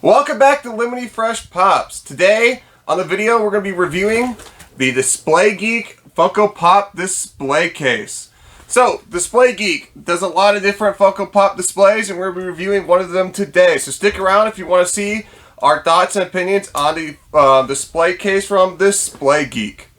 Welcome back to LEMONYFRESH Pops. Today on the video we're going to be reviewing the Display Geek Funko Pop display case. So, Display Geek does a lot of different Funko Pop displays and we're going to be reviewing one of them today. So stick around if you want to see our thoughts and opinions on the display case from Display Geek.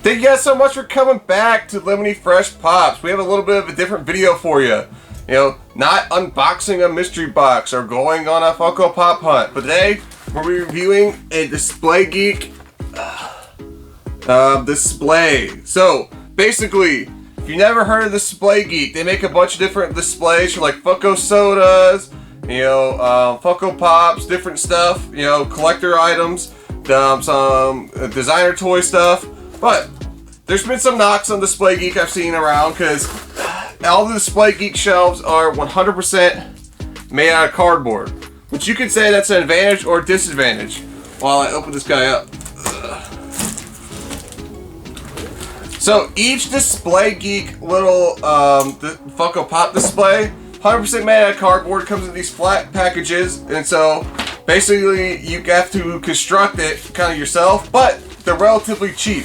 Thank you guys so much for coming back to LEMONYFRESH Pops. We have a little bit of a different video for you. You know, not unboxing a mystery box or going on a Funko Pop hunt. But today, we're reviewing a Display Geek display. So, basically, if you never heard of Display Geek, they make a bunch of different displays for like Funko sodas, you know, Funko Pops, different stuff, you know, collector items, some designer toy stuff. But there's been some knocks on Display Geek I've seen around because all the Display Geek shelves are 100% made out of cardboard, which you could say that's an advantage or a disadvantage. While I open this guy up. So each Display Geek little the Funko Pop display, 100% made out of cardboard, comes in these flat packages, and so basically you have to construct it kind of yourself, but they're relatively cheap.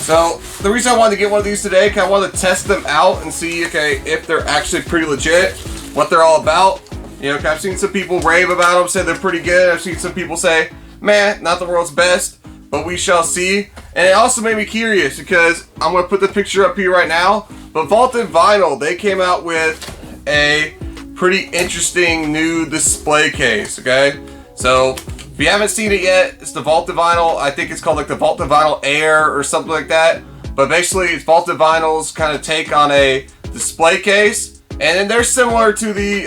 So the reason I wanted to get one of these today, because I wanted to test them out and see, okay, if they're actually pretty legit, what they're all about. You know, I've seen some people rave about them, say they're pretty good. I've seen some people say, man, not the world's best, but we shall see. And it also made me curious because I'm going to put the picture up here right now. But Vaulted Vinyl, they came out with a pretty interesting new display case, okay? So if you haven't seen it yet, it's the Vaulted Vinyl. I think it's called like the Vaulted Vinyl Air or something like that. But basically, it's Vaulted Vinyl's kind of take on a display case. And then they're similar to the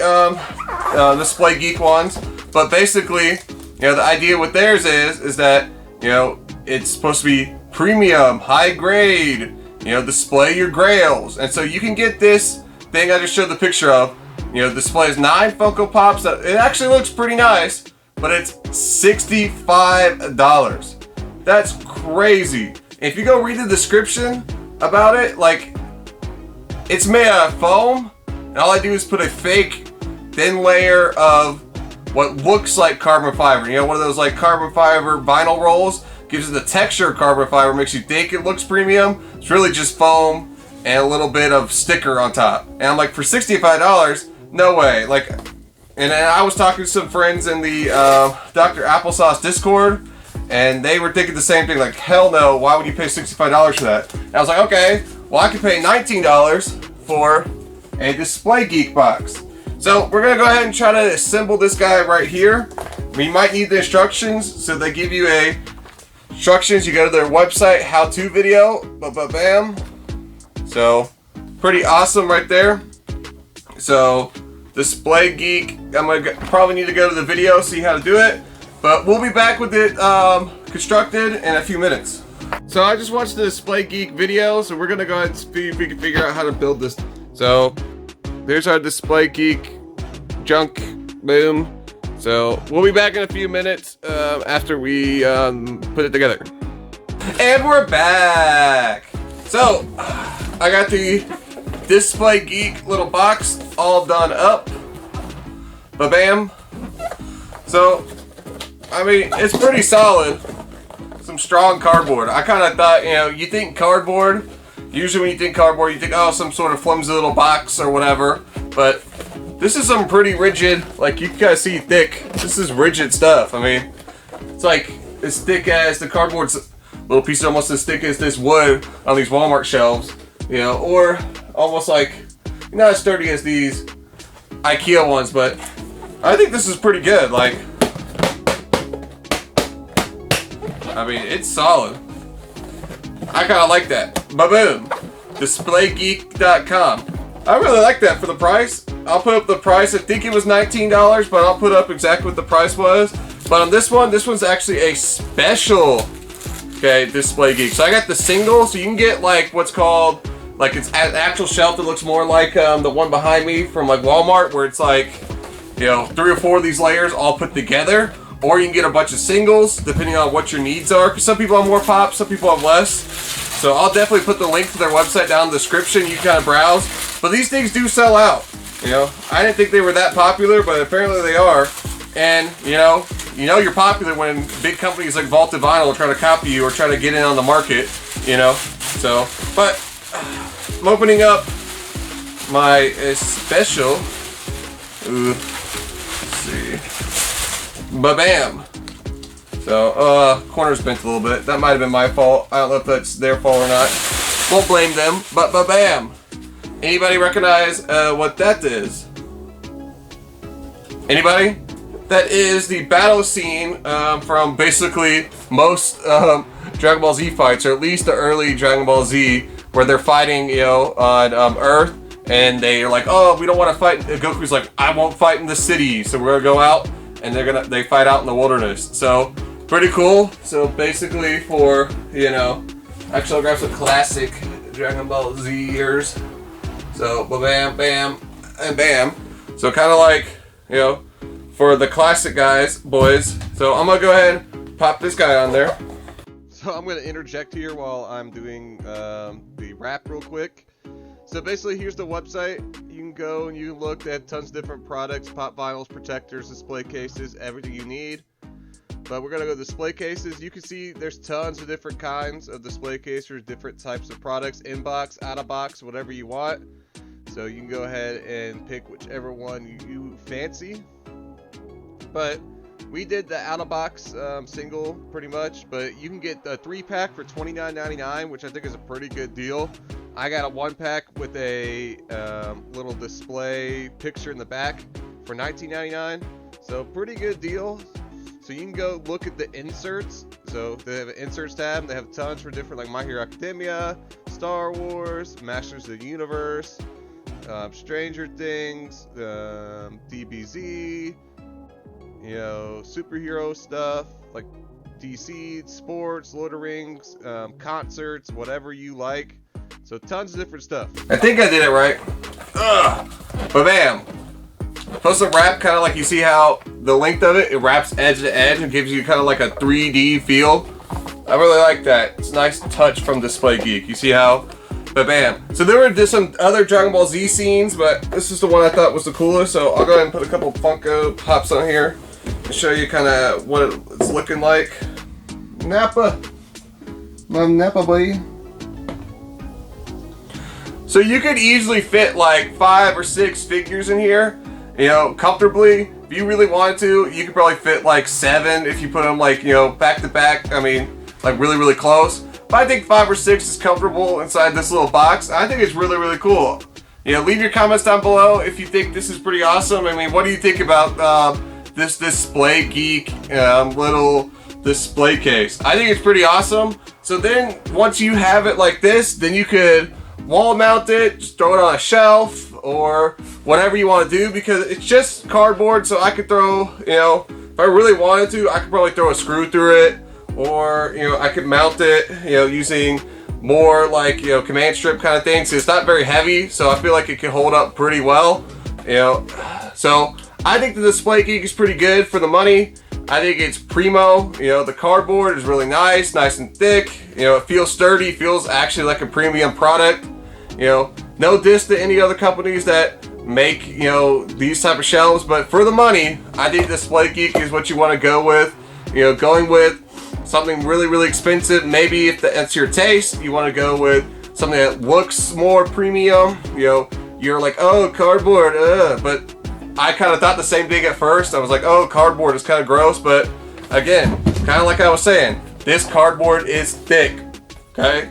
Display Geek ones. But basically, you know, the idea with theirs is that, you know, it's supposed to be premium, high grade, you know, display your grails. And so you can get this thing I just showed the picture of. You know, displays 9 Funko Pops. It actually looks pretty nice. But it's $65. That's crazy. If you go read the description about it, like, it's made out of foam, and all I do is put a fake thin layer of what looks like carbon fiber. You know, one of those like carbon fiber vinyl rolls, gives it the texture of carbon fiber, makes you think it looks premium. It's really just foam and a little bit of sticker on top. And I'm like, for $65, no way. Like, and then I was talking to some friends in the Dr. Applesauce Discord, and they were thinking the same thing, like, hell no, why would you pay $65 for that? And I was like, okay, well, I could pay $19 for a Display Geek box. So we're going to go ahead and try to assemble this guy right here. We might need the instructions, so they give you instructions. You go to their website, how-to video, bam. So, pretty awesome right there. So, Display Geek, I'm going to probably need to go to the video, see how to do it. But we'll be back with it constructed in a few minutes. So I just watched the Display Geek video, so we're going to go ahead and see if we can figure out how to build this. So there's our Display Geek junk, boom. So we'll be back in a few minutes after we put it together. And we're back. So I got the Display Geek little box all done up. Ba-bam. So, I mean, it's pretty solid. Some strong cardboard. I kind of thought, you know, you think cardboard, usually when you think cardboard, you think, oh, some sort of flimsy little box or whatever. But this is some pretty rigid, like, you can kind of see thick. This is rigid stuff. I mean, it's like as thick as the cardboard's little piece, almost as thick as this wood on these Walmart shelves, you know, or almost like not as sturdy as these IKEA ones, but I think this is pretty good. Like, I mean, it's solid. I kind of like that. Ba-boom. DisplayGeek.com. I really like that for the price. I'll put up the price. I think it was $19, but I'll put up exactly what the price was. But on this one's actually a special, okay, Display Geek. So I got the single, so you can get like what's called, like it's an actual shelf that looks more like the one behind me from like Walmart, where it's like, you know, 3 or 4 of these layers all put together. Or you can get a bunch of singles, depending on what your needs are. Because some people have more pops, some people have less. So I'll definitely put the link to their website down in the description. You can kind of browse. But these things do sell out. You know, I didn't think they were that popular, but apparently they are. And you know you're popular when big companies like Vaulted Vinyl try to copy you or try to get in on the market. You know, so but I'm opening up my special. Let's see, ba-bam. So corner's bent a little bit. That might have been my fault. I don't know if that's their fault or not. Won't blame them. But ba-bam. Anybody recognize what that is? Anybody? That is the battle scene from basically most Dragon Ball Z fights, or at least the early Dragon Ball Z, where they're fighting, you know, on Earth, and they're like, oh, we don't want to fight. Goku's like, I won't fight in the city, so we're gonna go out, and they fight out in the wilderness. So pretty cool. So basically, for you know, actually I'll grab some classic Dragon Ball Z years. So bam, bam, and bam. So kind of like, you know, for the classic boys. So I'm gonna go ahead and pop this guy on there. So I'm gonna interject here while I'm doing the wrap real quick. So basically, here's the website. You can go and you look at tons of different products, pop vinyls, protectors, display cases, everything you need. But we're gonna go to display cases. You can see there's tons of different kinds of display cases, different types of products, in box, out of box, whatever you want. So you can go ahead and pick whichever one you fancy. But we did the out of box single pretty much, but you can get a 3-pack for $29.99, which I think is a pretty good deal. I got a 1-pack with a little display picture in the back for $19.99, so pretty good deal. So you can go look at the inserts. So they have an inserts tab. They have tons for different, like My Hero Academia, Star Wars, Masters of the Universe, Stranger Things, DBZ, you know, superhero stuff like DC, sports, Lord of the Rings, concerts, whatever you like. So tons of different stuff. I think I did it right. Ugh. But bam. Supposed to wrap kind of like, you see how the length of it wraps edge to edge and gives you kind of like a 3D feel. I really like that. It's a nice touch from Display Geek. You see how? But bam. So there were just some other Dragon Ball Z scenes, but this is the one I thought was the coolest. So I'll go ahead and put a couple Funko Pops on here and show you kind of what it's looking like. Nappa. Love Nappa, buddy. So you could easily fit like 5 or 6 figures in here, you know, comfortably. If you really wanted to, you could probably fit like 7 if you put them like, you know, back to back. I mean, like really, really close. But I think 5 or 6 is comfortable inside this little box. I think it's really, really cool. You know, leave your comments down below if you think this is pretty awesome. I mean, what do you think about this Display Geek little display case? I think it's pretty awesome. So then once you have it like this, then you could wall mount it, just throw it on a shelf or whatever you want to do, because it's just cardboard. So I could throw, you know, if I really wanted to, I could probably throw a screw through it, or, you know, I could mount it, you know, using more like, you know, command strip kind of thing. So it's not very heavy, so I feel like it can hold up pretty well, you know. So I think the Display Geek is pretty good for the money. I think it's primo. You know, the cardboard is really nice and thick. You know, it feels sturdy, feels actually like a premium product. You know, no diss to any other companies that make, you know, these type of shelves, but for the money, I think Display Geek is what you want to go with. You know, going with something really, really expensive. Maybe if that's your taste, you want to go with something that looks more premium. You know, you're like, oh, cardboard, but I kind of thought the same thing at first. I was like, oh, cardboard is kind of gross, but again, kind of like I was saying, this cardboard is thick, okay?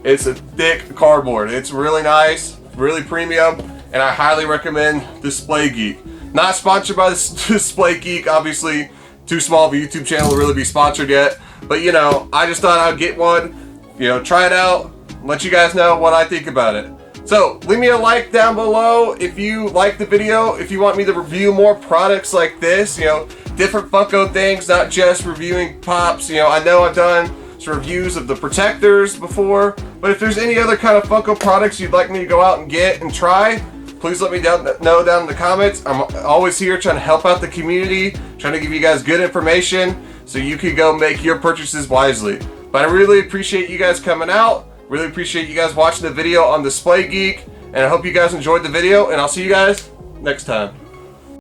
It's a thick cardboard. It's really nice, really premium, and I highly recommend Display Geek. Not sponsored by Display Geek, obviously, too small of a YouTube channel to really be sponsored yet, but you know, I just thought I'd get one, you know, try it out, let you guys know what I think about it. So, leave me a like down below if you like the video, if you want me to review more products like this, you know, different Funko things, not just reviewing Pops. You know, I know I've done some reviews of the protectors before, but if there's any other kind of Funko products you'd like me to go out and get and try, please let me know down in the comments. I'm always here trying to help out the community, trying to give you guys good information so you can go make your purchases wisely. But I really appreciate you guys coming out. Really appreciate you guys watching the video on Display Geek, And I hope you guys enjoyed the video, and I'll see you guys next time.